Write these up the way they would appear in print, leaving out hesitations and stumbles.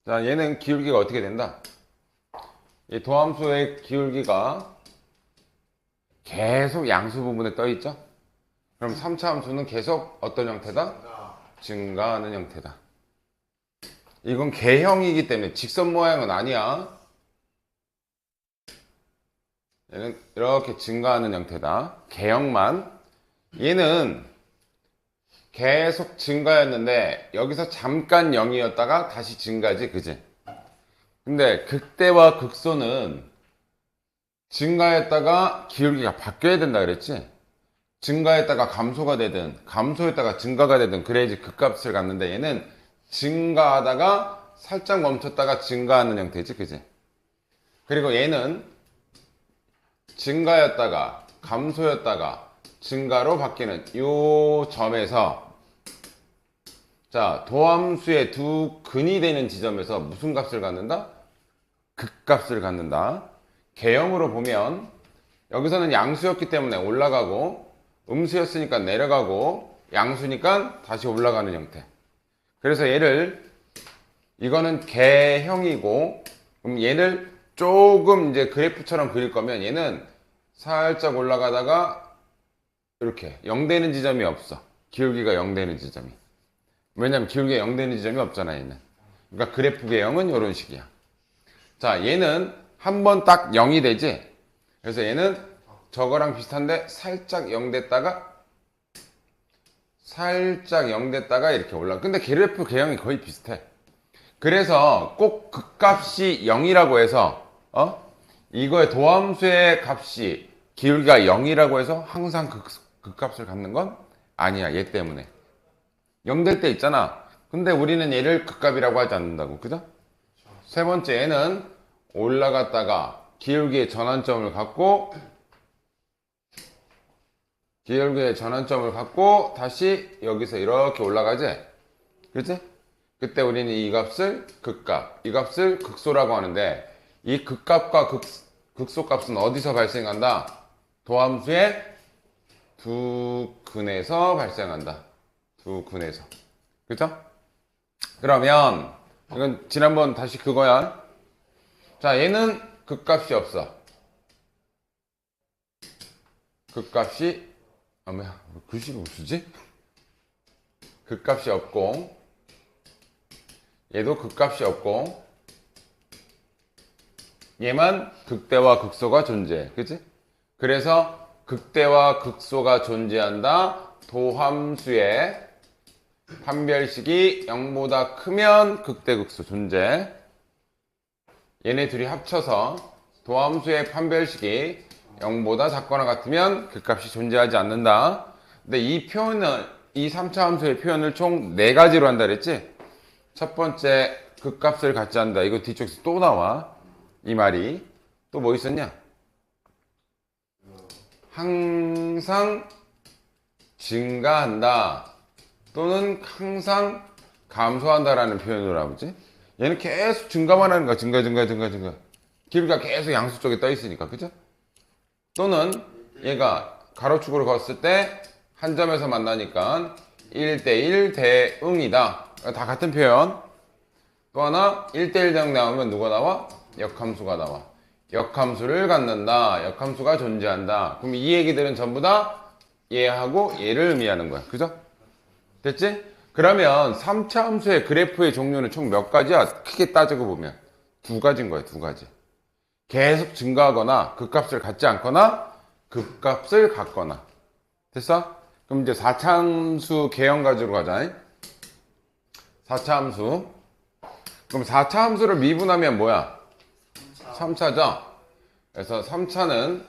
자, 얘는 기울기가 어떻게 된다? 이 도함수의 기울기가 계속 양수 부분에 떠 있죠? 그럼 3차 함수는 계속 어떤 형태다? 증가하는 형태다. 이건 개형이기 때문에 직선 모양은 아니야. 얘는 이렇게 증가하는 형태다. 개형만. 얘는 계속 증가였는데 여기서 잠깐 0이었다가 다시 증가지, 그지? 근데 극대와 극소는 증가했다가 기울기가 바뀌어야 된다 그랬지? 증가했다가 감소가 되든 감소했다가 증가가 되든 그래야지 극값을 갖는데 얘는 증가하다가 살짝 멈췄다가 증가하는 형태지, 그지? 그리고 얘는 증가였다가 감소였다가 증가로 바뀌는 이 점에서, 자, 도함수의 두 근이 되는 지점에서 무슨 값을 갖는다? 극값을 갖는다. 개형으로 보면 여기서는 양수였기 때문에 올라가고, 음수였으니까 내려가고, 양수니까 다시 올라가는 형태. 그래서 얘를, 이거는 개형이고, 그럼 얘를 조금 이제 그래프처럼 그릴 거면 얘는 살짝 올라가다가 이렇게 0 되는 지점이 없어. 기울기가 0 되는 지점이. 왜냐면 기울기가 0 되는 지점이 없잖아, 얘는. 그러니까 그래프 개형은 이런 식이야. 자, 얘는 한 번 딱 0이 되지? 그래서 얘는 저거랑 비슷한데 살짝 0 됐다가 살짝 0 됐다가 이렇게 올라가. 근데 그래프 개형이 거의 비슷해. 그래서 꼭 극값이 0이라고 해서 이거의 도함수의 값이 기울기가 0이라고 해서 항상 극값을 갖는 건 아니야. 얘 때문에 0 될 때 있잖아. 근데 우리는 얘를 극값이라고 하지 않는다고. 그죠? 세 번째, 얘는 올라갔다가 기울기의 전환점을 갖고 다시 여기서 이렇게 올라가지? 그치? 그때 우리는 이 값을 극값, 이 값을 극소라고 하는데, 이 극값과 극소값은 어디서 발생한다? 도함수의 두 근에서 발생한다. 두 근에서. 그죠? 그러면 이건 지난번 다시 그거야. 자, 얘는 극값이 없어. 극값이, 뭐야, 글씨를 못 쓰지? 극값이 없고, 얘도 극값이 없고, 얘만 극대와 극소가 존재해. 그치? 그래서 극대와 극소가 존재한다. 도함수의 판별식이 0보다 크면 극대 극소 존재. 얘네 둘이 합쳐서 도함수의 판별식이 0보다 작거나 같으면 극값이 존재하지 않는다. 근데 이 표현은, 이 3차 함수의 표현을 총 4가지로 한다 그랬지? 첫 번째, 극값을 갖지 않는다. 이거 뒤쪽에서 또 나와. 이 말이. 또 뭐 있었냐? 항상 증가한다. 또는 항상 감소한다라는 표현으로 나오지? 얘는 계속 증가만 하는 거야. 증가. 기울기가 계속 양수 쪽에 떠 있으니까. 그죠? 또는 얘가 가로축으로 걷을 때 한 점에서 만나니까 1대1 대응이다. 다 같은 표현. 또 하나 1대1 대응 나오면 누가 나와? 역함수가 나와. 역함수를 갖는다. 역함수가 존재한다. 그럼 이 얘기들은 전부 다 얘하고 얘를 의미하는 거야. 그죠? 됐지? 그러면 3차 함수의 그래프의 종류는 총 몇 가지야? 크게 따지고 보면 2가지인 거야. 2가지. 계속 증가하거나 극값을 갖지 않거나 극값을 갖거나. 됐어? 그럼 이제 4차 함수 개형 가지로 가자. 4차 함수. 그럼 4차 함수를 미분하면 뭐야? 3차죠? 그래서 3차는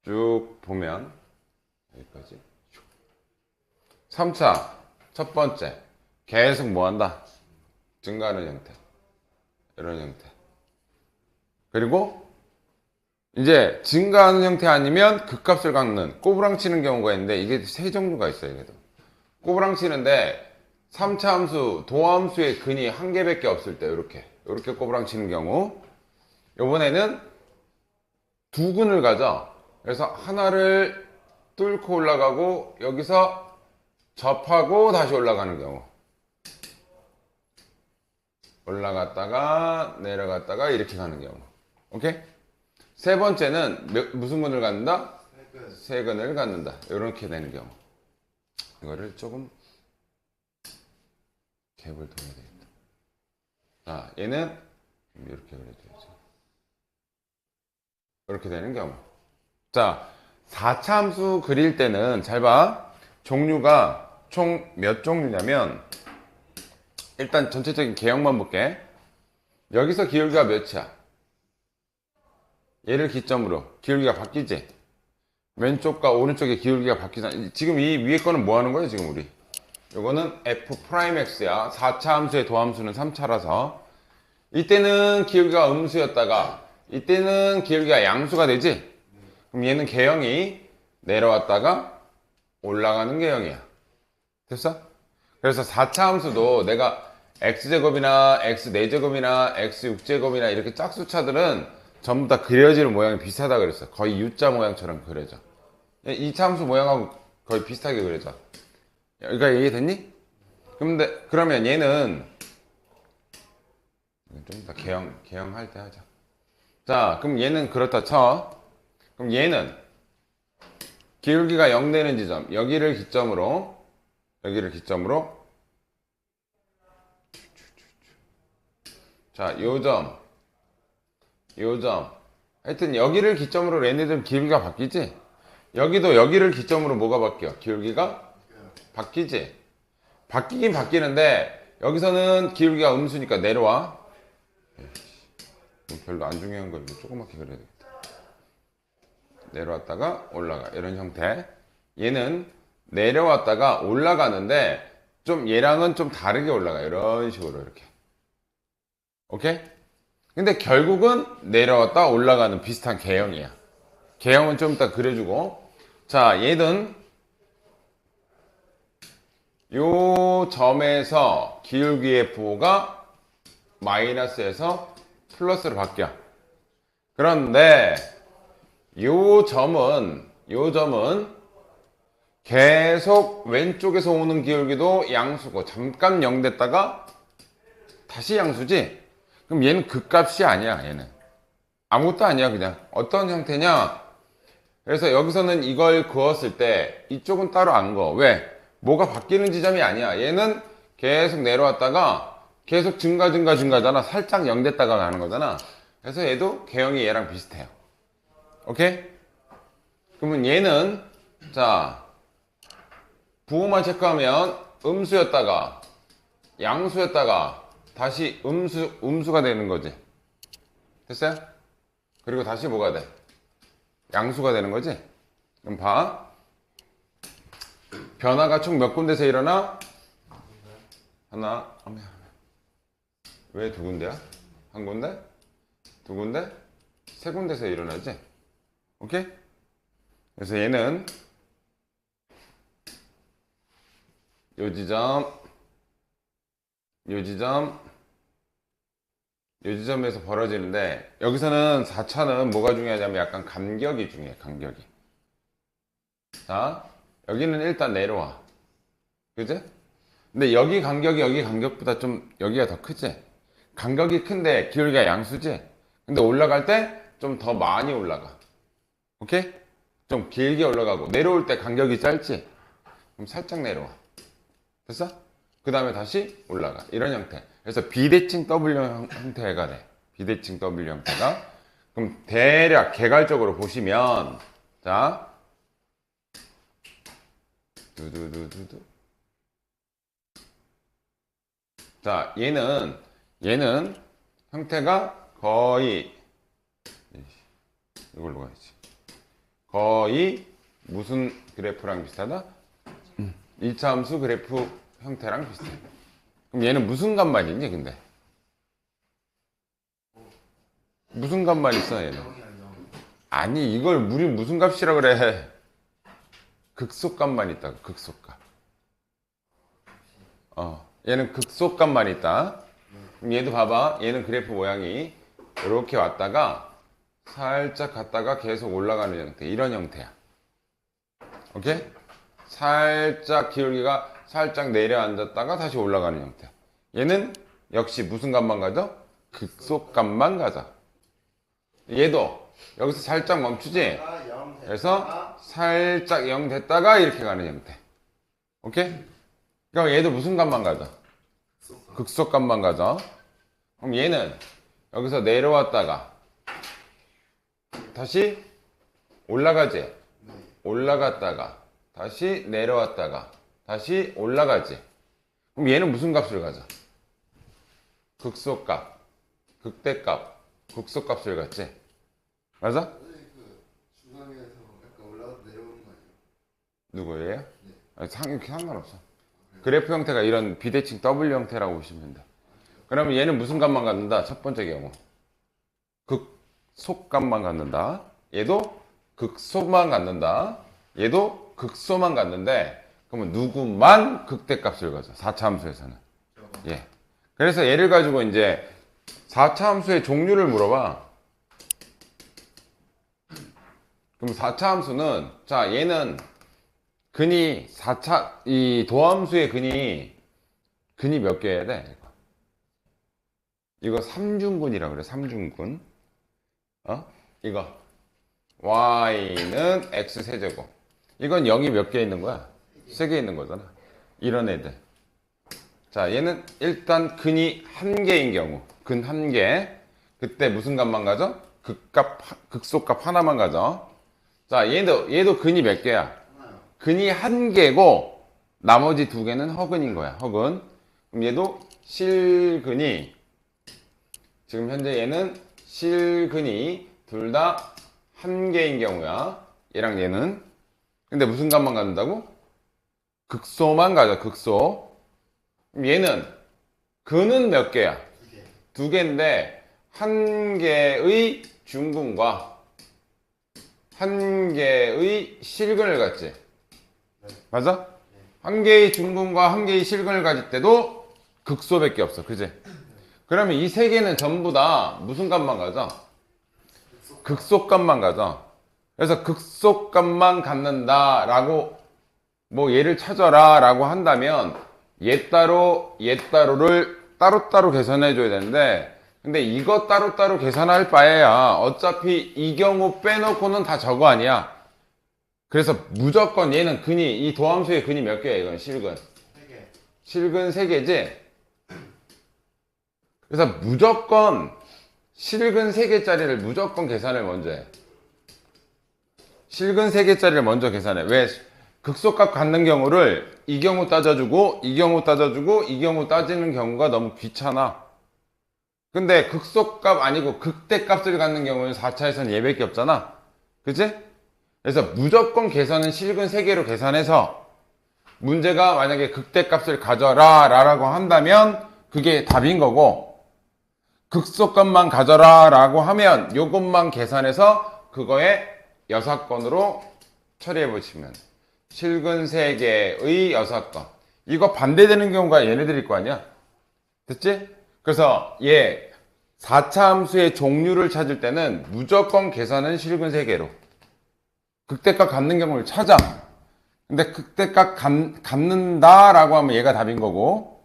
쭉 보면 여기까지. 3차 첫 번째, 계속 뭐 한다? 증가하는 형태. 이런 형태. 그리고 이제 증가하는 형태 아니면 극값을 갖는 꼬부랑 치는 경우가 있는데, 이게 세 종류가 있어요. 얘도 꼬부랑 치는데 3차 함수, 도함수의 근이 한 개밖에 없을 때 이렇게 꼬부랑 치는 경우, 이번에는 두 근을 가져. 그래서 하나를 뚫고 올라가고 여기서 접하고 다시 올라가는 경우. 올라갔다가 내려갔다가 이렇게 가는 경우. 오케이? 세 번째는 무슨 근을 갖는다? 세근을 갖는다. 이렇게 되는 경우. 이거를 조금 갭을 둬야 되겠다. 자, 얘는 이렇게 그려줘야지. 이렇게 되는 경우. 자, 4차 함수 그릴 때는 잘 봐. 종류가 총 몇 종류냐면 일단 전체적인 개형만 볼게. 여기서 기울기가 몇이야? 얘를 기점으로 기울기가 바뀌지? 왼쪽과 오른쪽의 기울기가 바뀌잖아. 지금 이 위에 거는 뭐 하는 거야, 지금 우리? 요거는 f'x야. 4차 함수의 도함수는 3차라서. 이때는 기울기가 음수였다가, 이때는 기울기가 양수가 되지? 그럼 얘는 개형이 내려왔다가 올라가는 개형이야. 됐어? 그래서 4차 함수도 내가 x제곱이나 x4제곱이나 x6제곱이나 이렇게 짝수차들은 전부 다 그려지는 모양이 비슷하다 그랬어. 거의 U자 모양처럼 그려져. 2차 함수 모양하고 거의 비슷하게 그려져. 여기가 이해됐니? 그러면 얘는 좀 더 개형할 때 하자. 자, 그럼 얘는 그렇다 쳐. 그럼 얘는 기울기가 0 되는 지점, 여기를 기점으로 자, 요 점, 하여튼 여기를 기점으로 얘네들 기울기가 바뀌지? 여기도 여기를 기점으로 뭐가 바뀌어? 기울기가 바뀌지? 바뀌긴 바뀌는데 여기서는 기울기가 음수니까 내려와. 별로 안 중요한 걸 조그맣게 그려야 되겠다. 내려왔다가 올라가. 이런 형태. 얘는 내려왔다가 올라가는데 좀 얘랑은 좀 다르게 올라가. 이런 식으로 이렇게. 오케이? 근데 결국은 내려왔다 올라가는 비슷한 개형이야. 개형은 좀 이따 그려주고. 자, 얘는 요 점에서 기울기의 부호가 마이너스에서 플러스로 바뀌어. 그런데 요 점은 계속 왼쪽에서 오는 기울기도 양수고 잠깐 0 됐다가 다시 양수지? 그럼 얘는 극값이 아니야. 얘는 아무것도 아니야. 그냥 어떤 형태냐? 그래서 여기서는 이걸 그었을 때 이쪽은 따로 안 그어. 왜? 뭐가 바뀌는 지점이 아니야. 얘는 계속 내려왔다가 계속 증가잖아. 살짝 0 됐다가 가는 거잖아. 그래서 얘도 개형이 얘랑 비슷해요. 오케이? 그러면 얘는 자 부호만 체크하면 음수였다가 양수였다가 다시 음수가 되는 거지. 됐어요? 그리고 다시 뭐가 돼? 양수가 되는 거지? 그럼 봐. 변화가 총 몇 군데서 일어나? 하나. 왜 두 군데야? 한 군데? 두 군데? 세 군데서 일어나지? 오케이? 그래서 얘는 요 지점에서 벌어지는데 여기서는 4차는 뭐가 중요하냐면 약간 간격이 중요해. 간격이. 자, 여기는 일단 내려와. 그지? 근데 여기 간격보다 좀 여기가 더 크지? 간격이 큰데 기울기가 양수지? 근데 올라갈 때 좀 더 많이 올라가. 오케이? 좀 길게 올라가고 내려올 때 간격이 짧지? 그럼 살짝 내려와. 됐어? 그 다음에 다시 올라가. 이런 형태. 그래서 비대칭 W 형태가 돼. 비대칭 W 형태가. 그럼 대략 개괄적으로 보시면 자 두두두두두. 자, 얘는 형태가 거의 이걸로 가야지. 거의 무슨 그래프랑 비슷하다? 2차 함수 그래프 형태랑 비슷해. 그럼 얘는 무슨 값만이니 근데? 무슨 값만 있어 얘는? 아니 이걸 우리 무슨 값이라 그래? 극소값만 있다. 극소값. 얘는 극소값만 있다. 그럼 얘도 봐봐. 얘는 그래프 모양이 이렇게 왔다가 살짝 갔다가 계속 올라가는 형태. 이런 형태야. 오케이? 살짝 기울기가 살짝 내려앉았다가 다시 올라가는 형태. 얘는 역시 무슨 값만 가져? 극소값만 가져. 얘도 여기서 살짝 멈추지? 그래서 살짝 0 됐다가 이렇게 가는 형태. 오케이? 그럼 얘도 무슨 값만 가져? 극소값만 가져. 그럼 얘는 여기서 내려왔다가 다시 올라가지? 올라갔다가 다시 내려왔다가 다시 올라가지. 그럼 얘는 무슨 값을 가져? 극소값, 극대값, 극소값을 갖지. 맞아? 중앙에서 약간 올라가서 내려오는 거 아니에요? 누구예요? 아니, 상관없어. 그래프 형태가 이런 비대칭 W 형태라고 보시면 된다. 그러면 얘는 무슨 값만 갖는다? 첫 번째 경우 극소값만 갖는다. 얘도 극소만 갖는다. 얘도 극소만 갖는데 그러면 누구만 극대값을 가져? 4차 함수에서는. 예. 그래서 얘를 가지고 이제 4차 함수의 종류를 물어봐. 그럼 4차 함수는, 자, 얘는 근이 4차, 이 도함수의 근이 몇 개여야 돼? 이거 3중근이라고 그래, 3중근. 이거. y는 x세제곱. 이건 0이 몇 개 있는 거야? 3개 있는 거잖아. 이런 애들. 자, 얘는 일단 근이 1개인 경우. 근 1개. 그때 무슨 값만 가져? 극소값 하나만 가져. 자, 얘도 근이 몇 개야? 근이 1개고, 나머지 2개는 허근인 거야, 허근. 그럼 얘도 실근이, 지금 현재 얘는 실근이 둘 다 1개인 경우야. 얘랑 얘는. 근데 무슨 값만 갖는다고? 극소만 가져, 극소. 그럼 얘는, 근은 몇 개야? 2개인데, 1개의 중근과 1개의 실근을 갖지. 맞아? 1개의 중근과 1개의 실근을 가질 때도 극소밖에 없어. 그지? 그러면 이 3개는 전부 다 무슨 값만 가져? 극소값만 가져. 그래서 극소값만 갖는다라고 뭐 얘를 찾아라 라고 한다면 얘 따로를 따로따로 계산해 줘야 되는데, 근데 이거 따로따로 계산할 바에야 어차피 이 경우 빼놓고는 다 저거 아니야. 그래서 무조건 얘는 이 도함수의 근이 몇 개야? 이건 실근 3개. 실근 3개지? 그래서 무조건 실근 3개짜리를 무조건 계산을 먼저 해. 실근 3개짜리를 먼저 계산해. 왜? 극소값 갖는 경우를 이 경우 따져주고 이 경우 따져주고 이 경우 따지는 경우가 너무 귀찮아. 근데 극소값 아니고 극대값을 갖는 경우는 4차에서는 얘밖에 없잖아. 그치? 그래서 무조건 계산은 실근 3개로 계산해서 문제가 만약에 극대값을 가져라 라고 한다면 그게 답인 거고, 극소값만 가져라 라고 하면 요것만 계산해서 그거에 여사건으로 처리해 보시면 실근 3개의 여사건. 이거 반대되는 경우가 얘네들일 거 아니야. 됐지? 그래서 얘 4차 함수의 종류를 찾을 때는 무조건 계산은 실근 3개로 극대값 갖는 경우를 찾아. 근데 극대값 갖는다라고 하면 얘가 답인 거고,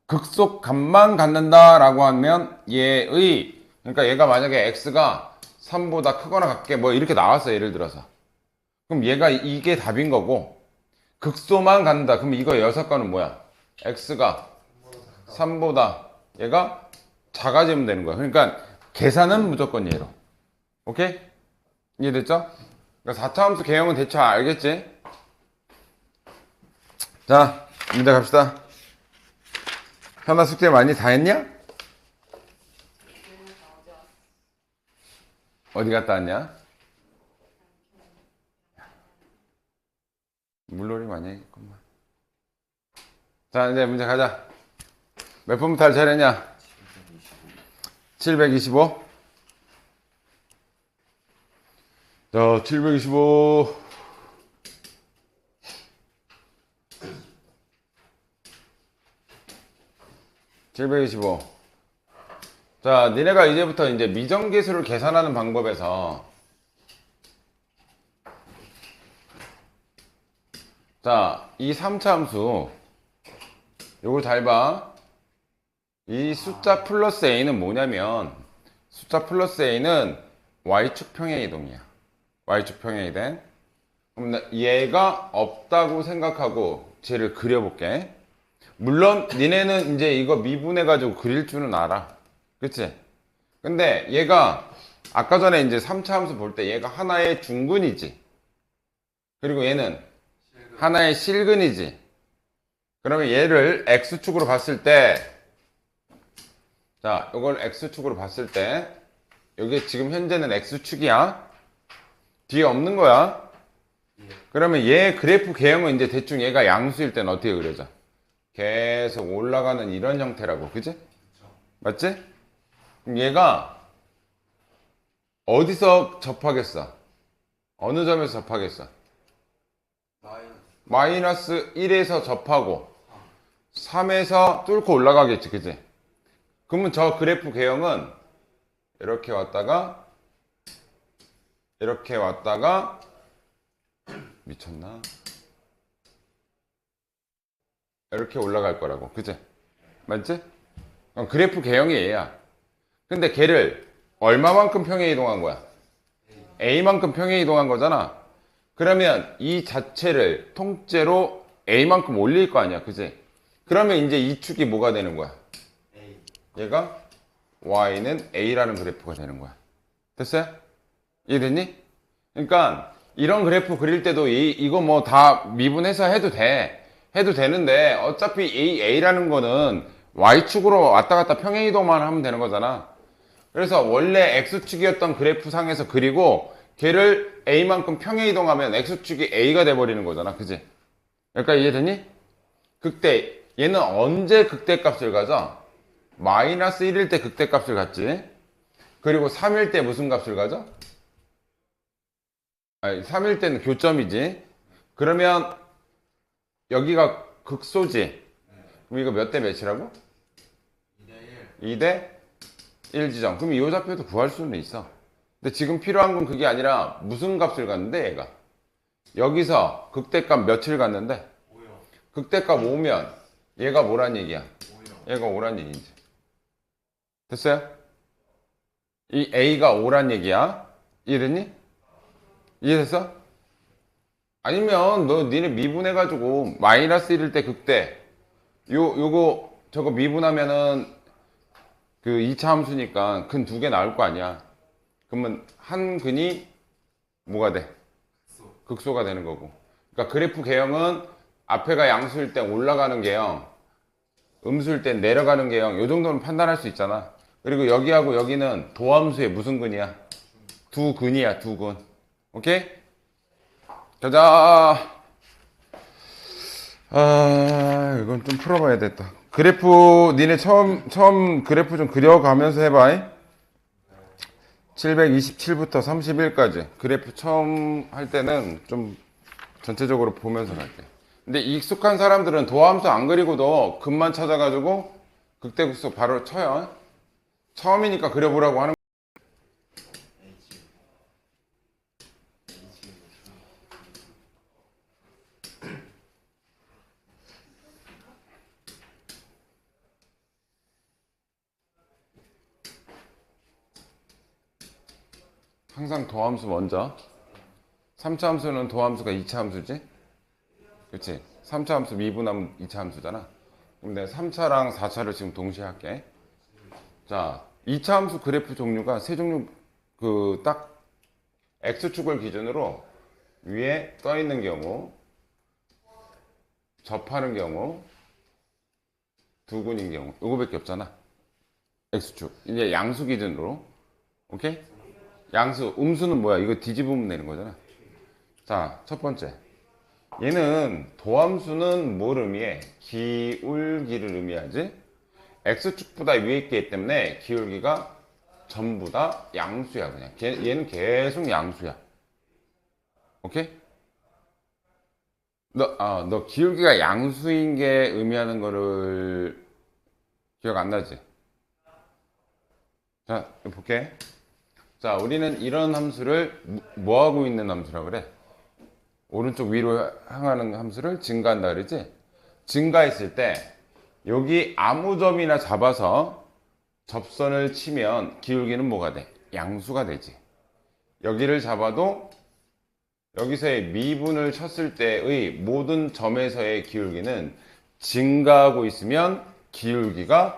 극소값만 갖는다라고 하면 얘의, 그러니까 얘가 만약에 x가 3보다 크거나 같게 뭐 이렇게 나왔어, 예를 들어서. 그럼 얘가 이게 답인 거고, 극소만 갖는다. 그럼 이거 여사건은 뭐야? x가 3보다 얘가 작아지면 되는 거야. 그러니까 계산은 무조건 얘로. 오케이? 이해됐죠? 그러니까 4차 함수 개형은 대충 알겠지? 자, 문제 갑시다. 현아 숙제 많이 다 했냐? 어디 갔다 왔냐? 물놀이 많이 했구만. 자, 이제 문제 가자. 몇 번부터 할 차례냐? 725. 자, 725. 자, 니네가 이제부터 이제 미정계수를 계산하는 방법에서, 자, 이 3차 함수 요걸 잘 봐. 이 숫자 플러스 a는 뭐냐면 숫자 플러스 a는 y축 평행 이동이야. y축 평행 이동. 그럼 얘가 없다고 생각하고 쟤를 그려볼게. 물론 니네는 이제 이거 미분해가지고 그릴 줄은 알아. 그치? 근데 얘가 아까 전에 이제 3차 함수 볼 때 얘가 하나의 중근이지. 그리고 얘는 하나의 실근이지. 그러면 얘를 x축으로 봤을 때, 자, 이걸 x축으로 봤을 때, 여기 지금 현재는 x축이야. 뒤에 없는 거야. 그러면 얘 그래프 개형은 이제 대충 얘가 양수일 때는 어떻게 그려져? 계속 올라가는 이런 형태라고, 그지? 맞지? 그럼 얘가 어디서 접하겠어? 어느 점에서 접하겠어? 마이너스 1에서 접하고 3에서 뚫고 올라가겠지, 그지? 그러면 저 그래프 개형은 이렇게 왔다가 이렇게 왔다가 미쳤나? 이렇게 올라갈 거라고, 그지? 맞지? 그래프 개형이 얘야. 근데 걔를 얼마만큼 평행 이동한 거야? A만큼 평행 이동한 거잖아. 그러면 이 자체를 통째로 A만큼 올릴 거 아니야, 그지? 그러면 이제 이 축이 뭐가 되는 거야? 얘가 Y는 A라는 그래프가 되는 거야. 됐어요? 이해됐니? 그러니까 이런 그래프 그릴 때도 이거 뭐 다 미분해서 해도 돼. 해도 되는데 어차피 A라는 거는 Y축으로 왔다 갔다 평행 이동만 하면 되는 거잖아. 그래서 원래 X축이었던 그래프 상에서 그리고 걔를 A만큼 평행 이동하면 X축이 A가 돼버리는 거잖아. 그지? 그러니까 이해됐니? 극대, 얘는 언제 극대값을 가져? 마이너스 1일 때 극대값을 갖지. 그리고 3일 때 무슨 값을 가져? 아니, 3일 때는 교점이지. 그러면 여기가 극소지. 그럼 이거 몇 대 몇이라고? 2대 1 지점. 그럼 이 좌표도 구할 수는 있어. 근데 지금 필요한 건 그게 아니라 무슨 값을 갔는데 얘가 여기서 극대값 몇을 갔는데 5요. 극대값 5면 얘가 뭐란 얘기야? 5요. 얘가 5란 얘기지. 됐어요? 이 A가 5란 얘기야. 이해됐니? 이해됐어? 아니면 너 니네 미분해가지고 마이너스 1일 때 극대 요거 저거 미분하면은 그 2차 함수니까 근 두 개 나올 거 아니야. 그러면 한 근이 뭐가 돼? 극소가 되는 거고. 그러니까 그래프 개형은 앞에가 양수일 때 올라가는 개형, 음수일 때 내려가는 개형, 요 정도는 판단할 수 있잖아. 그리고 여기하고 여기는 도함수의 무슨 근이야? 두 근이야, 두 근. 오케이? 가자. 아, 이건 좀 풀어봐야 겠다. 그래프, 니네 처음 그래프 좀 그려가면서 해봐. 727부터 31까지. 그래프 처음 할 때는 좀 전체적으로 보면서 갈게. 근데 익숙한 사람들은 도함수 안 그리고도 근만 찾아가지고 극대극소 바로 쳐요. 처음이니까 그려보라고 하는 항상 도함수 먼저. 3차 함수는 도함수가 2차 함수지? 그치? 3차 함수 미분하면 2차 함수잖아. 그럼 내가 3차랑 4차를 지금 동시에 할게. 자, 2차 함수 그래프 종류가 세 종류, 딱 X축을 기준으로 위에 떠 있는 경우, 접하는 경우, 두근인 경우, 요거밖에 없잖아. X축. 이제 양수 기준으로. 오케이? 양수, 음수는 뭐야? 이거 뒤집으면 되는 거잖아. 자, 첫 번째. 얘는 도함수는 뭘 의미해? 기울기를 의미하지? X축보다 위에 있기 때문에 기울기가 전부 다 양수야, 그냥. 얘는 계속 양수야. 오케이? 너 기울기가 양수인 게 의미하는 거를 기억 안 나지? 자, 이거 볼게. 자, 우리는 이런 함수를 뭐 하고 있는 함수라고 그래? 오른쪽 위로 향하는 함수를 증가한다 그러지? 증가했을 때 여기 아무 점이나 잡아서 접선을 치면 기울기는 뭐가 돼? 양수가 되지. 여기를 잡아도 여기서의 미분을 쳤을 때의 모든 점에서의 기울기는 증가하고 있으면 기울기가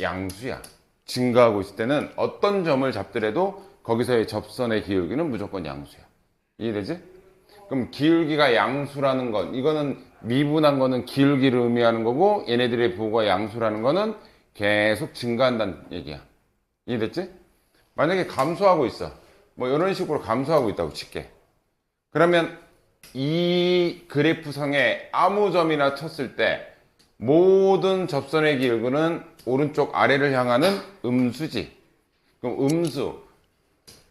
양수야. 증가하고 있을 때는 어떤 점을 잡더라도 거기서의 접선의 기울기는 무조건 양수야. 이해되지? 그럼 기울기가 양수라는 건, 이거는 미분한 거는 기울기를 의미하는 거고, 얘네들의 부호가 양수라는 거는 계속 증가한다는 얘기야. 이해됐지? 만약에 감소하고 있어. 뭐 이런 식으로 감소하고 있다고 칠게. 그러면 이 그래프상에 아무 점이나 쳤을 때 모든 접선의 기울기는 오른쪽 아래를 향하는 음수지. 그럼 음수,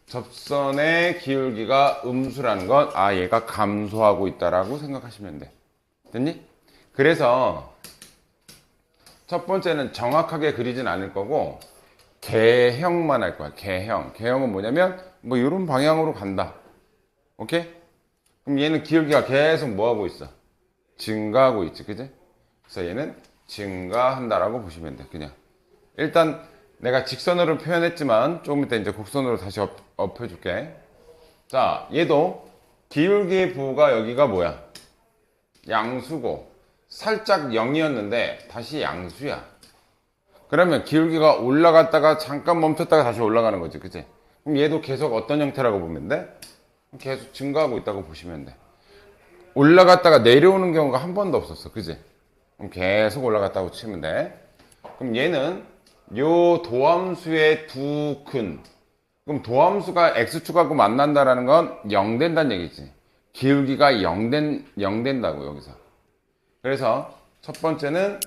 접선의 기울기가 음수라는 건 얘가 감소하고 있다라고 생각하시면 돼. 됐니? 그래서 첫 번째는 정확하게 그리진 않을 거고 개형만 할 거야. 개형. 개형은 뭐냐면 뭐 이런 방향으로 간다. 오케이? 그럼 얘는 기울기가 계속 뭐 하고 있어? 증가하고 있지. 그지? 그래서 얘는 증가한다라고 보시면 돼. 그냥. 일단 내가 직선으로 표현했지만 조금 이따 이제 곡선으로 다시 엎어줄게. 자, 얘도 기울기의 부호가 여기가 뭐야? 양수고 살짝 0이었는데 다시 양수야. 그러면 기울기가 올라갔다가 잠깐 멈췄다가 다시 올라가는 거지. 그치? 그럼 얘도 계속 어떤 형태라고 보면 돼? 계속 증가하고 있다고 보시면 돼. 올라갔다가 내려오는 경우가 한 번도 없었어. 그치? 그럼 계속 올라갔다고 치면 돼. 그럼 얘는 요 도함수의 두 근. 그럼 도함수가 x축하고 만난다라는 건 0 된다는 얘기지. 기울기가 0 된다고 여기서. 그래서 첫 번째는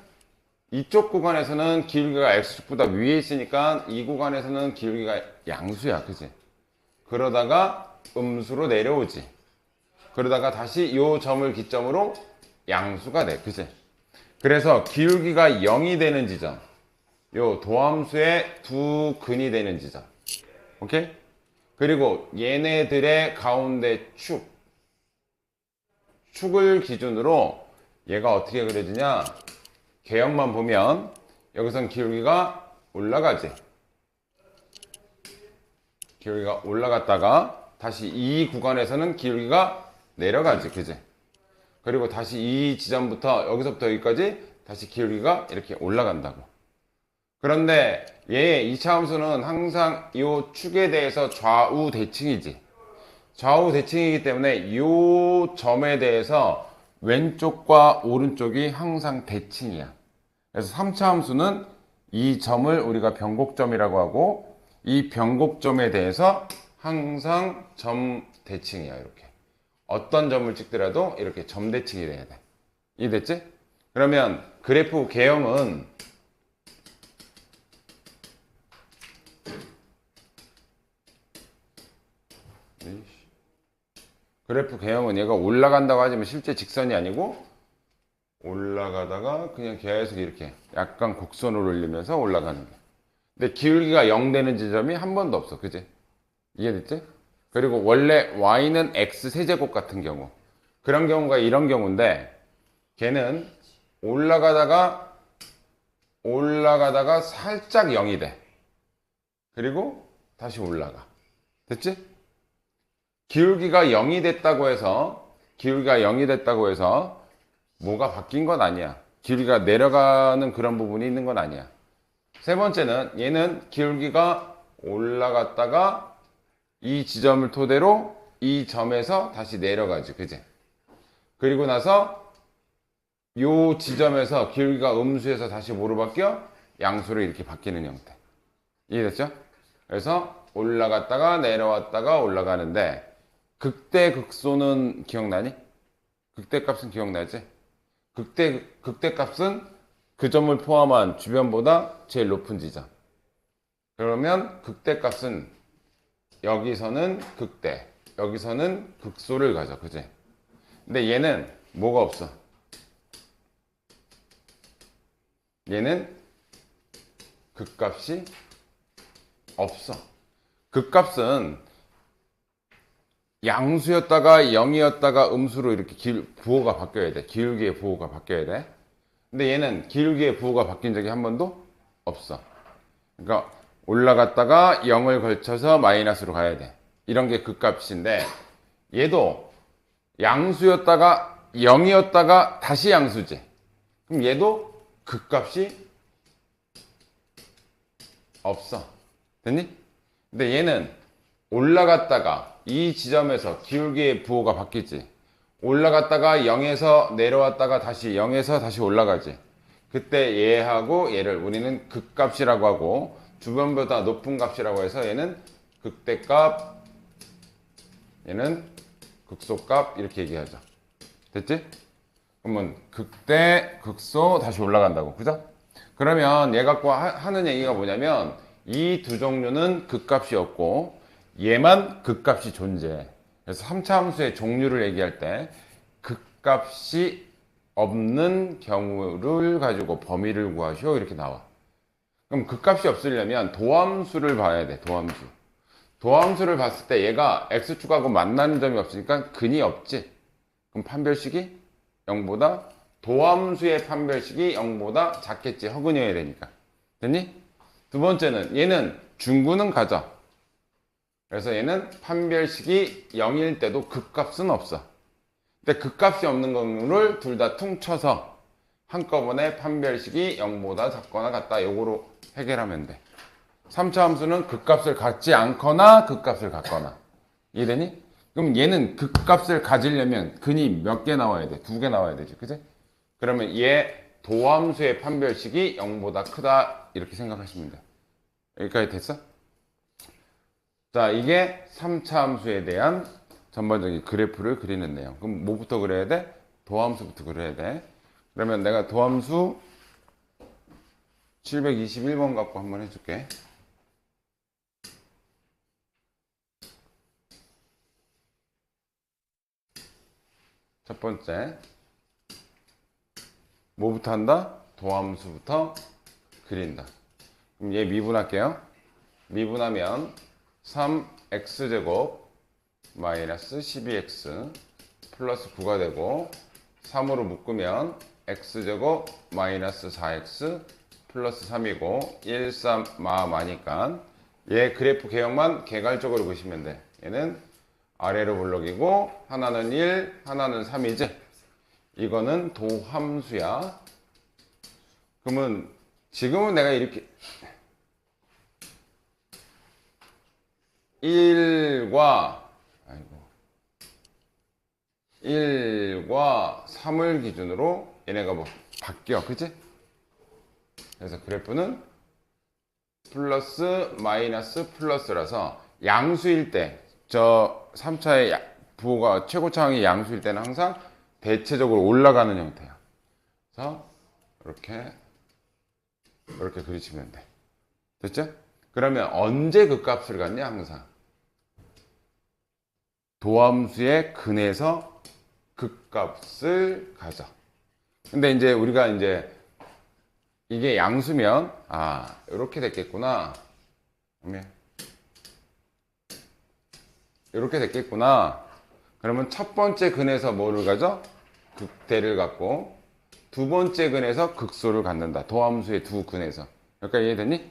이쪽 구간에서는 기울기가 x축보다 위에 있으니까 이 구간에서는 기울기가 양수야. 그지? 그러다가 음수로 내려오지. 그러다가 다시 요 점을 기점으로 양수가 돼. 그지? 그래서 기울기가 0이 되는 지점. 요 도함수의 두 근이 되는 지점. 오케이? 그리고 얘네들의 가운데 축을 기준으로 얘가 어떻게 그려지냐? 개형만 보면 여기선 기울기가 올라가지. 기울기가 올라갔다가 다시 이 구간에서는 기울기가 내려가지. 그지? 그리고 다시 이 지점부터 여기서부터 여기까지 다시 기울기가 이렇게 올라간다고. 그런데 얘의 2차 함수는 항상 이 축에 대해서 좌우 대칭이지. 좌우 대칭이기 때문에 이 점에 대해서 왼쪽과 오른쪽이 항상 대칭이야. 그래서 3차 함수는 이 점을 우리가 변곡점이라고 하고 이 변곡점에 대해서 항상 점 대칭이야. 이렇게. 어떤 점을 찍더라도 이렇게 점 대칭이 돼야 돼. 이해됐지? 그러면 그래프 개형은 얘가 올라간다고 하지만 실제 직선이 아니고 올라가다가 그냥 계속 이렇게 약간 곡선을 올리면서 올라가는 거야. 근데 기울기가 0 되는 지점이 한 번도 없어. 그지? 이해됐지? 그리고 원래 y는 x 세제곱 같은 경우 그런 경우가 이런 경우인데 걔는 올라가다가 살짝 0이 돼. 그리고 다시 올라가. 됐지? 기울기가 0이 됐다고 해서 뭐가 바뀐 건 아니야. 기울기가 내려가는 그런 부분이 있는 건 아니야. 세 번째는 얘는 기울기가 올라갔다가 이 지점을 토대로 이 점에서 다시 내려가지. 그지? 그리고 나서 요 지점에서 기울기가 음수에서 다시 뭐로 바뀌어? 양수로 이렇게 바뀌는 형태. 이해됐죠? 그래서 올라갔다가 내려왔다가 올라가는데 극대 극소는 기억나니? 극대값은 기억나지? 극대값은 그 점을 포함한 주변보다 제일 높은 지점. 그러면 극대값은 여기서는 극대, 여기서는 극소를 가져. 그지? 근데 얘는 뭐가 없어? 얘는 극값이 없어. 극값은 양수였다가 0이었다가 음수로 이렇게 부호가 바뀌어야 돼. 기울기의 부호가 바뀌어야 돼. 근데 얘는 기울기의 부호가 바뀐 적이 한 번도 없어. 그러니까 올라갔다가 0을 걸쳐서 마이너스로 가야 돼. 이런 게 극값인데 얘도 양수였다가 0이었다가 다시 양수지. 그럼 얘도 극값이 없어. 됐니? 근데 얘는 올라갔다가 이 지점에서 기울기의 부호가 바뀌지. 올라갔다가 0에서 내려왔다가 다시 0에서 다시 올라가지. 그때 얘하고 얘를 우리는 극값이라고 하고 주변보다 높은 값이라고 해서 얘는 극대값, 얘는 극소값 이렇게 얘기하죠. 됐지? 그러면 극대, 극소 다시 올라간다고. 그죠? 그러면 얘 갖고 하는 얘기가 뭐냐면 이 두 종류는 극값이 없고 얘만 극값이 존재해. 그래서 3차 함수의 종류를 얘기할 때 극값이 없는 경우를 가지고 범위를 구하시오 이렇게 나와. 그럼 극값이 없으려면 도함수를 봐야 돼. 도함수. 도함수를 봤을 때 얘가 x축하고 만나는 점이 없으니까 근이 없지. 그럼 판별식이 0보다 도함수의 판별식이 0보다 작겠지. 허근이어야 되니까. 됐니? 두 번째는 얘는 중구는 가져. 그래서 얘는 판별식이 0일 때도 극값은 없어. 근데 극값이 없는 경우를 둘 다 퉁쳐서 한꺼번에 판별식이 0보다 작거나 같다. 요거로 해결하면 돼. 3차 함수는 극값을 갖지 않거나 극값을 갖거나. 이해되니? 그럼 얘는 극값을 가지려면 근이 몇 개 나와야 돼? 2개 나와야 되지. 그지? 그러면 얘 도함수의 판별식이 0보다 크다. 이렇게 생각하시면 돼. 여기까지 됐어? 자, 이게 3차 함수에 대한 전반적인 그래프를 그리는 내용. 그럼 뭐부터 그려야 돼? 도함수부터 그려야 돼. 그러면 내가 도함수 721번 갖고 한번 해줄게. 첫 번째. 뭐부터 한다? 도함수부터 그린다. 그럼 얘 미분할게요. 미분하면 3x제곱 마이너스 12x 플러스 9가 되고 3으로 묶으면 x제곱 마이너스 4x 플러스 3이고 1, 3, 마니까 얘 그래프 개형만 개괄적으로 보시면 돼. 얘는 아래로 블록이고 하나는 1, 하나는 3이지. 이거는 도함수야. 그러면 지금은 내가 이렇게 1과 3을 기준으로 얘네가 뭐 바뀌어. 그치? 그래서 그래프는 플러스 마이너스 플러스라서 양수일 때 저 3차의 부호가 최고차항이 양수일 때는 항상 대체적으로 올라가는 형태야. 그래서 이렇게 그리시면 돼. 됐죠? 그러면 언제 그 값을 갖냐? 항상 도함수의 근에서 극값을 가져. 근데 이제 우리가 이제 이게 양수면 이렇게 됐겠구나. 이렇게 됐겠구나. 그러면 첫 번째 근에서 뭐를 가져? 극대를 갖고 두 번째 근에서 극소를 갖는다. 도함수의 두 근에서. 여기까지 이해됐니?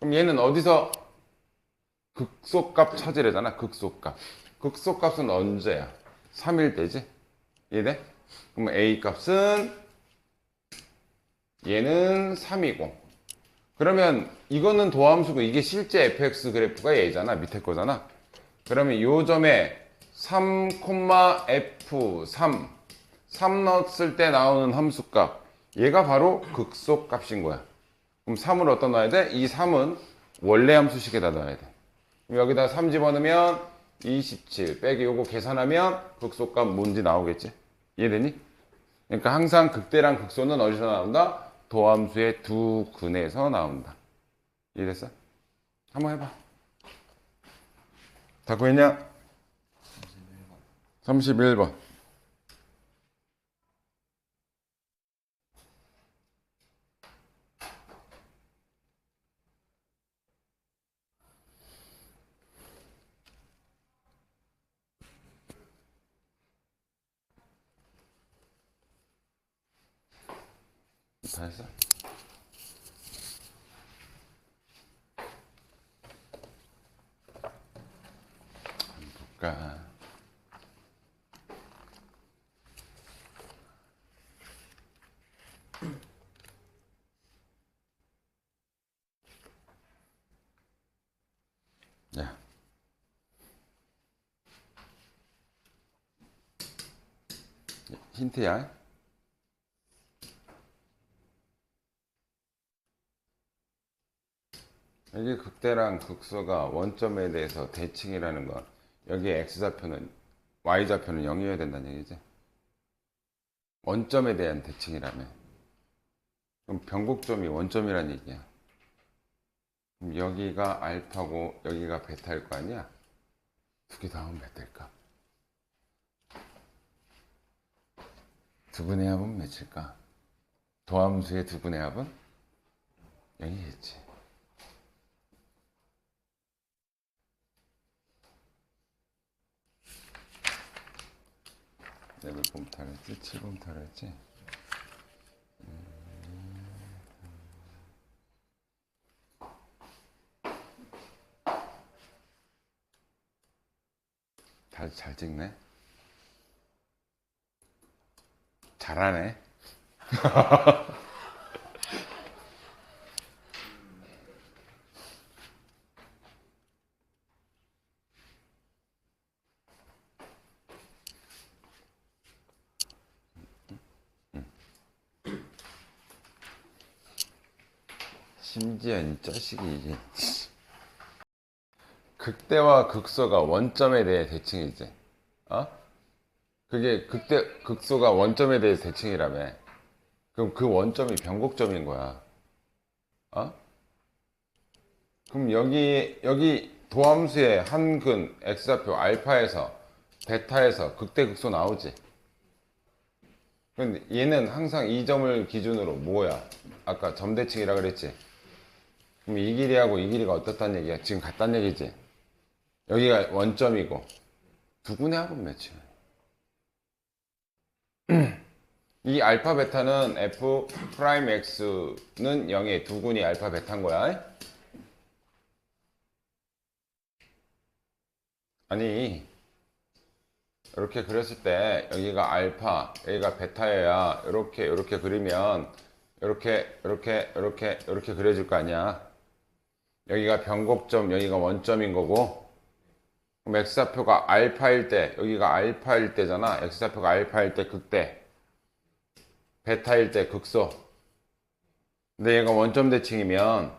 그럼 얘는 어디서 극소값 찾으려잖아. 극소값. 극소값은 언제야? 3일 때지. 이해돼? 그럼 A 값은 얘는 3이고. 그러면 이거는 도함수고 이게 실제 fx 그래프가 얘잖아. 밑에 거잖아. 그러면 요 점에 3, F3 3 넣었을 때 나오는 함수값 얘가 바로 극소값인 거야. 그럼 3을 어디다 넣어야 돼? 이 3은 원래 함수식에다 넣어야 돼. 그럼 여기다 3 집어넣으면 27 빼기 요거 계산하면 극소값 뭔지 나오겠지? 이해되니? 그러니까 항상 극대랑 극소는 어디서 나온다? 도함수의 두 근에서 나온다. 이해됐어? 한번 해봐. 다 구했냐? 31번. 다 했어? 볼까? 야. 힌트야. 여기 극대랑 극소가 원점에 대해서 대칭이라는 건 여기 x좌표는 y좌표는 0이어야 된다는 얘기지. 원점에 대한 대칭이라면 그럼 변곡점이 원점이란 얘기야. 그럼 여기가 알파고 여기가 베타일 거 아니야? 두 개 다 하면 몇 될까? 두 분의 합은 몇일까? 도함수의 두 분의 합은 0이겠지. 내가 몇 번 타랬지? 7번 타랬지? 다들 잘 찍네? 잘하네? 심지어 이 자식이 이게 극대와 극소가 원점에 대해 대칭이지. 어? 그게 극소가 원점에 대해 대칭이라며. 그럼 그 원점이 변곡점인 거야. 어? 그럼 여기 도함수의 한근 x좌표 알파에서 베타에서 극대 극소 나오지. 근데 얘는 항상 이 점을 기준으로 뭐야? 아까 점대칭이라 그랬지. 그럼 이 길이하고 이 길이가 어떻다는 얘기야? 지금 같다는 얘기지. 여기가 원점이고 두 군의 합은 몇이야? 이 알파 베타는 f 프라임 x는 0의 두 군이 알파 베타인 거야. 아니 이렇게 그렸을 때 여기가 알파 여기가 베타여야 이렇게 그리면 이렇게 그려줄 거 아니야. 여기가 변곡점 여기가 원점인 거고 그럼 x좌표가 알파일 때 여기가 알파일 때잖아. x좌표가 알파일 때 극대 베타일 때 극소. 근데 얘가 원점 대칭이면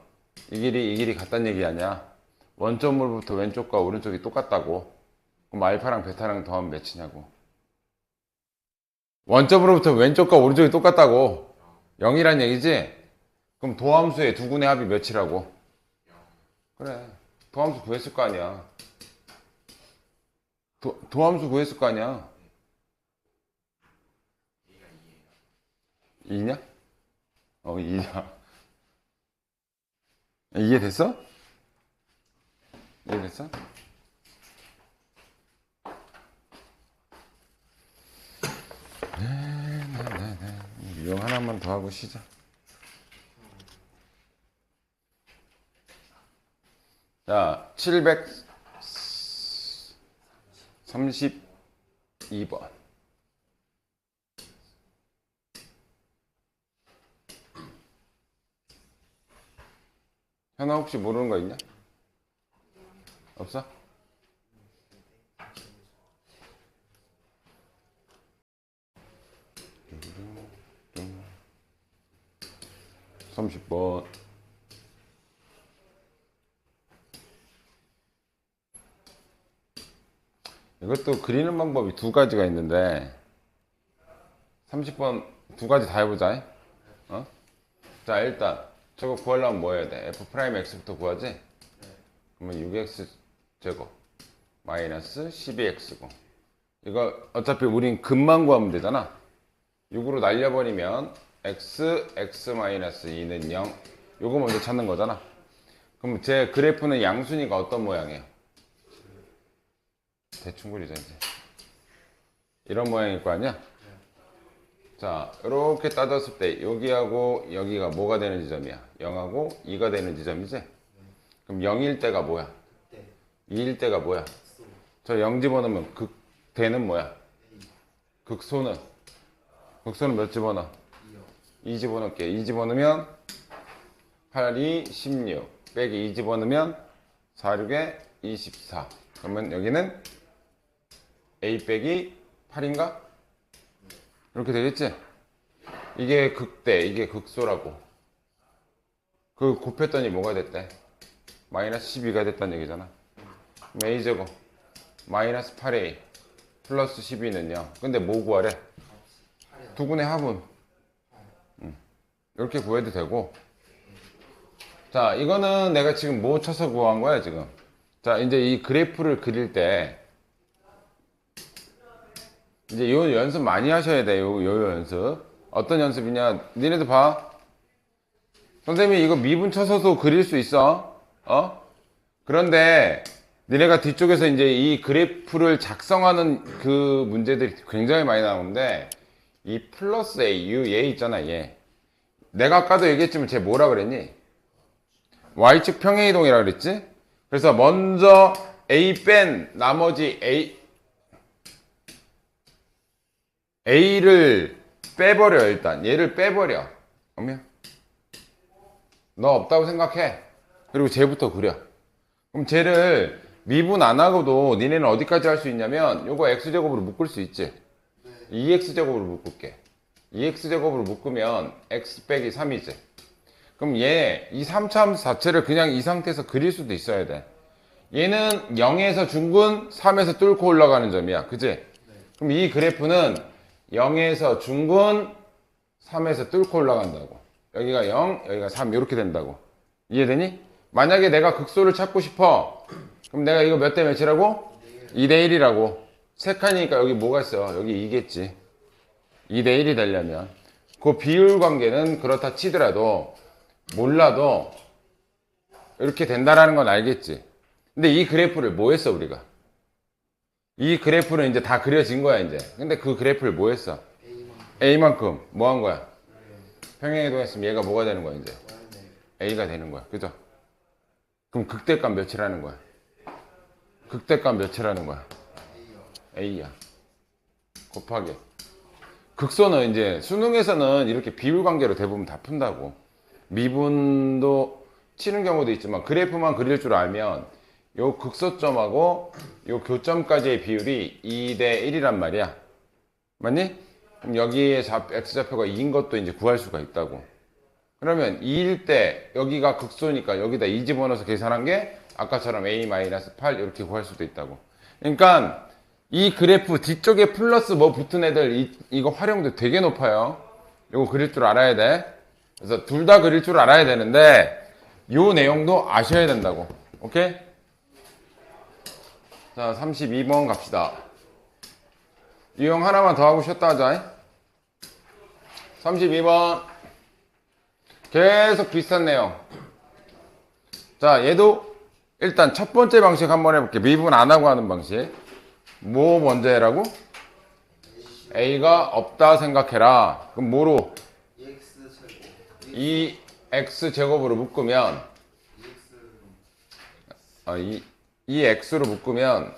이 길이 같다는 얘기 아니야. 원점으로부터 왼쪽과 오른쪽이 똑같다고. 그럼 알파랑 베타랑 더하면 몇이냐고. 원점으로부터 왼쪽과 오른쪽이 똑같다고. 0이란 얘기지? 그럼 도함수의 두 군의 합이 몇이라고? 그래. 도함수 구했을 거 아니야. 도함수 구했을 거 아니야. 2냐? 2냐. 이해됐어? 이해됐어? 유형 하나만 더 하고 쉬자. 자, 732번. 현아 혹시 모르는 거 있냐? 없어? (30번) 이것도 그리는 방법이 두 가지가 있는데 30번 두 가지 다 해보자. 어? 자 일단 저거 구하려면 뭐 해야 돼? f 프라임 x부터 구하지? 그러면 6x 제곱 마이너스 12x고 이거 어차피 우린 근만 구하면 되잖아. 6으로 날려버리면 x 마이너스 2는 0. 요거 먼저 찾는 거잖아. 그럼 제 그래프는 양순이가 어떤 모양이에요? 대충 그리자 이제. 이런 모양일 거 아니야? 자, 이렇게 따졌을 때 여기하고 여기가 뭐가 되는 지점이야? 0하고 2가 되는 지점이지? 그럼 0일 때가 뭐야? 네. 2일 때가 뭐야? 소. 저 0 집어넣으면 극대는 뭐야? 극소는? 극소는 몇 집어넣어? 2요. 2 집어넣을게. 2 집어넣으면 8, 2, 16 빼기 2 집어넣으면 4, 6에 24. 그러면 여기는 A 빼기 8인가? 이렇게 되겠지? 이게 극대, 이게 극소라고. 그 곱했더니 뭐가 됐대? 마이너스 12가 됐다는 얘기잖아. 그럼 A제곱 마이너스 8A 플러스 12는요. 근데 뭐 구하래? 8이요. 두 군의 합은. 이렇게 구해도 되고. 자, 이거는 내가 지금 뭐 쳐서 구한 거야, 지금? 자, 이제 이 그래프를 그릴 때, 이제 요 연습 많이 하셔야 돼, 요 연습. 어떤 연습이냐? 니네들 봐. 선생님이 이거 미분 쳐서도 그릴 수 있어. 그런데, 니네가 뒤쪽에서 이제 이 그래프를 작성하는 그 문제들이 굉장히 많이 나오는데, 이 플러스 A, 얘 있잖아, 얘. 내가 아까도 얘기했지만 쟤 뭐라 그랬니? Y축 평행이동이라 그랬지? 그래서 먼저 A 뺀 나머지 A를 빼버려, 일단. 얘를 빼버려. 그러면 너 없다고 생각해. 그리고 쟤부터 그려. 그럼 쟤를 미분 안 하고도 니네는 어디까지 할 수 있냐면 요거 X제곱으로 묶을 수 있지? 2X제곱으로 묶을게. 2X제곱으로 묶으면 X 빼기 3이지. 그럼 이 3차 함수 자체를 그냥 이 상태에서 그릴 수도 있어야 돼. 얘는 0에서 중근, 3에서 뚫고 올라가는 점이야. 그지? 그럼 이 그래프는 0에서 중근, 3에서 뚫고 올라간다고. 여기가 0, 여기가 3 이렇게 된다고. 이해되니? 만약에 내가 극소를 찾고 싶어. 그럼 내가 이거 몇 대 몇이라고? 2대 1이라고. 세 칸이니까 여기 뭐가 있어? 여기 2겠지. 2대 1이 되려면. 그 비율 관계는 그렇다 치더라도 몰라도 이렇게 된다라는 건 알겠지. 근데 이 그래프를 뭐 했어, 우리가? 이 그래프는 이제 다 그려진 거야, 이제. 근데 그 그래프를 뭐 했어? A만큼 뭐 한 거야? 평행이동했으면 얘가 뭐가 되는 거야, 이제? A가 되는 거야. 그죠? 그럼 극대값 몇이라는 거야? 극대값 몇이라는 거야? A야. 곱하기. 극소는 이제 수능에서는 이렇게 비율 관계로 대부분 다 푼다고. 미분도 치는 경우도 있지만 그래프만 그릴 줄 알면 요 극소점하고 요 교점까지의 비율이 2대 1이란 말이야. 맞니? 그럼 여기에 x좌표가 2인 것도 이제 구할 수가 있다고. 그러면 2일 때 여기가 극소니까 여기다 2 집어넣어서 계산한 게 아까처럼 a-8 이렇게 구할 수도 있다고. 그러니까 이 그래프 뒤쪽에 플러스 뭐 붙은 애들 이거 활용도 되게 높아요. 이거 그릴 줄 알아야 돼. 그래서 둘 다 그릴 줄 알아야 되는데 요 내용도 아셔야 된다고. 오케이? 자, 32번 갑시다. 유형 하나만 더 하고 쉬었다 하자. 32번 계속 비슷한 내용. 자, 얘도 일단 첫 번째 방식 한번 해볼게. 미분 안 하고 하는 방식. 뭐 먼저 해라고? A가 없다 생각해라. 그럼 뭐로? 이 X제곱으로 묶으면 이 X로 묶으면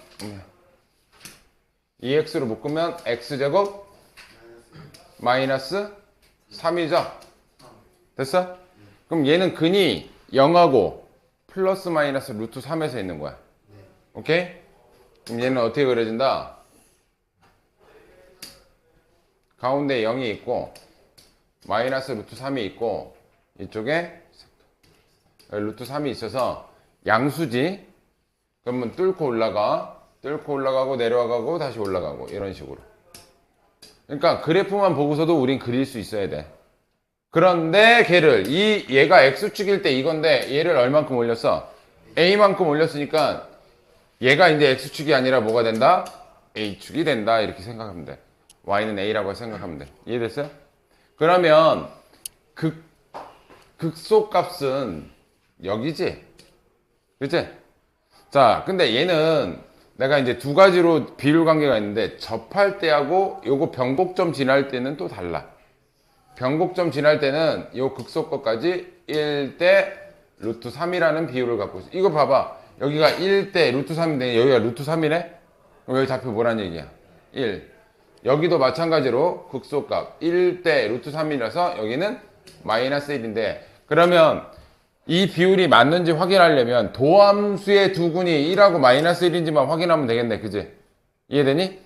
이 X로 묶으면 X제곱 마이너스 3이죠? 됐어? 그럼 얘는 근이 0하고 플러스 마이너스 루트 3에서 있는 거야. 오케이? 그럼 얘는 어떻게 그려진다? 가운데 0이 있고 마이너스 루트 3이 있고 이쪽에 루트 3이 있어서 양수지. 그러면 뚫고 올라가고 내려가고 다시 올라가고 이런 식으로. 그러니까 그래프만 보고서도 우린 그릴 수 있어야 돼. 그런데 얘가 X축일 때 이건데 얘를 얼만큼 올렸어? A만큼 올렸으니까 얘가 이제 X축이 아니라 뭐가 된다? A축이 된다. 이렇게 생각하면 돼. Y는 A라고 생각하면 돼. 이해됐어요? 그러면 극소값은 여기지? 그치? 자, 근데 얘는 내가 이제 두 가지로 비율 관계가 있는데 접할 때하고 요거 변곡점 지날 때는 또 달라. 변곡점 지날 때는 요 극소값까지 1대 루트 3이라는 비율을 갖고 있어. 이거 봐봐. 여기가 1대 루트 3인데 여기가 루트 3이네? 그럼 여기 좌표 뭐란 얘기야? 1. 여기도 마찬가지로 극소값 1대 루트 3이라서 여기는 마이너스 1인데 그러면 이 비율이 맞는지 확인하려면 도함수의 두근이 1하고 마이너스 1인지만 확인하면 되겠네. 그지? 이해되니?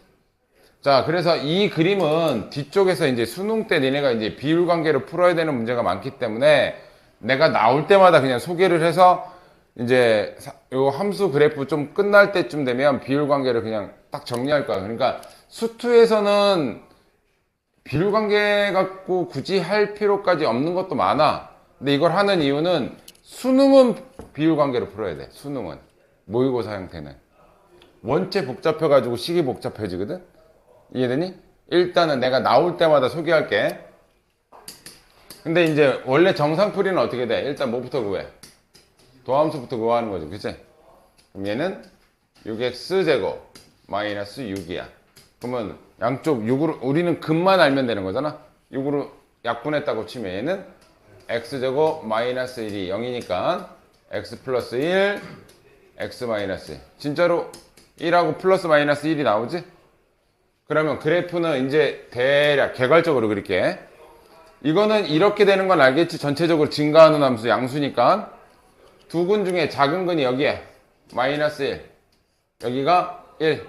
자, 그래서 이 그림은 뒤쪽에서 이제 수능 때 니네가 이제 비율 관계를 풀어야 되는 문제가 많기 때문에 내가 나올 때마다 그냥 소개를 해서 이제 요 함수 그래프 좀 끝날 때쯤 되면 비율 관계를 그냥 딱 정리할 거야. 그러니까 수투에서는 비율 관계 갖고 굳이 할 필요까지 없는 것도 많아. 근데 이걸 하는 이유는 수능은 비율 관계로 풀어야 돼. 수능은 모의고사 형태는 원체 복잡해가지고 식이 복잡해지거든. 이해되니? 일단은 내가 나올 때마다 소개할게. 근데 이제 원래 정상풀이는 어떻게 돼? 일단 뭐부터 구해? 도함수부터 구하는 거지, 그치? 그럼 얘는 6x제곱 마이너스 6이야. 그러면 양쪽 6으로 우리는 근만 알면 되는 거잖아. 6으로 약분했다고 치면 얘는 x제곱 마이너스 1이 0이니까 x 플러스 1 x 마이너스 1. 진짜로 1하고 플러스 마이너스 1이 나오지? 그러면 그래프는 이제 대략 개괄적으로 그릴게. 이거는 이렇게 되는 건 알겠지? 전체적으로 증가하는 함수 양수니까 두 근 중에 작은 근이 여기에 마이너스 1 여기가 1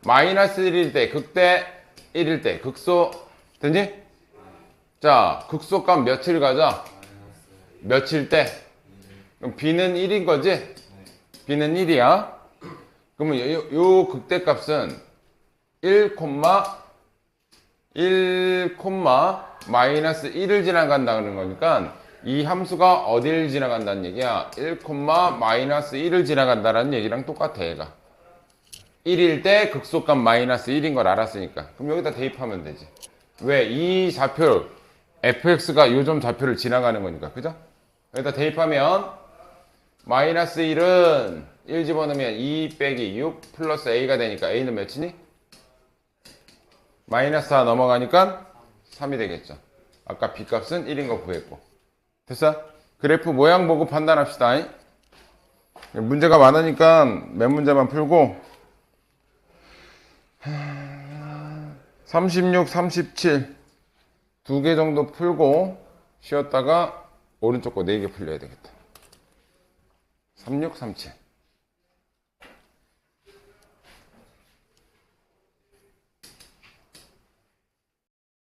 마이너스 1일 때 극대 1일 때 극소 되니? 자 극소값 며칠 가자? 며칠 때? 그럼 b는 1인 거지? b는 1이야. 그러면 요 극대값은 1, 마이너스 1을 지나간다는 거니까 이 함수가 어딜 지나간다는 얘기야? 1, 마이너스 1을 지나간다는 얘기랑 똑같아 얘가. 1일 때 극소값 마이너스 1인 걸 알았으니까. 그럼 여기다 대입하면 되지. 왜? 이 좌표 fx가 요점 좌표를 지나가는 거니까. 그죠? 여기다 대입하면 마이너스 1은 1 집어넣으면 2 빼기 6 플러스 a가 되니까 a는 몇이니? 마이너스 4 넘어가니까 3이 되겠죠. 아까 b값은 1인 거 구했고. 됐어? 그래프 모양 보고 판단합시다. 문제가 많으니까 몇 문제만 풀고 36, 37 두 개 정도 풀고 쉬었다가 오른쪽 거 4개 풀려야 되겠다. 36, 37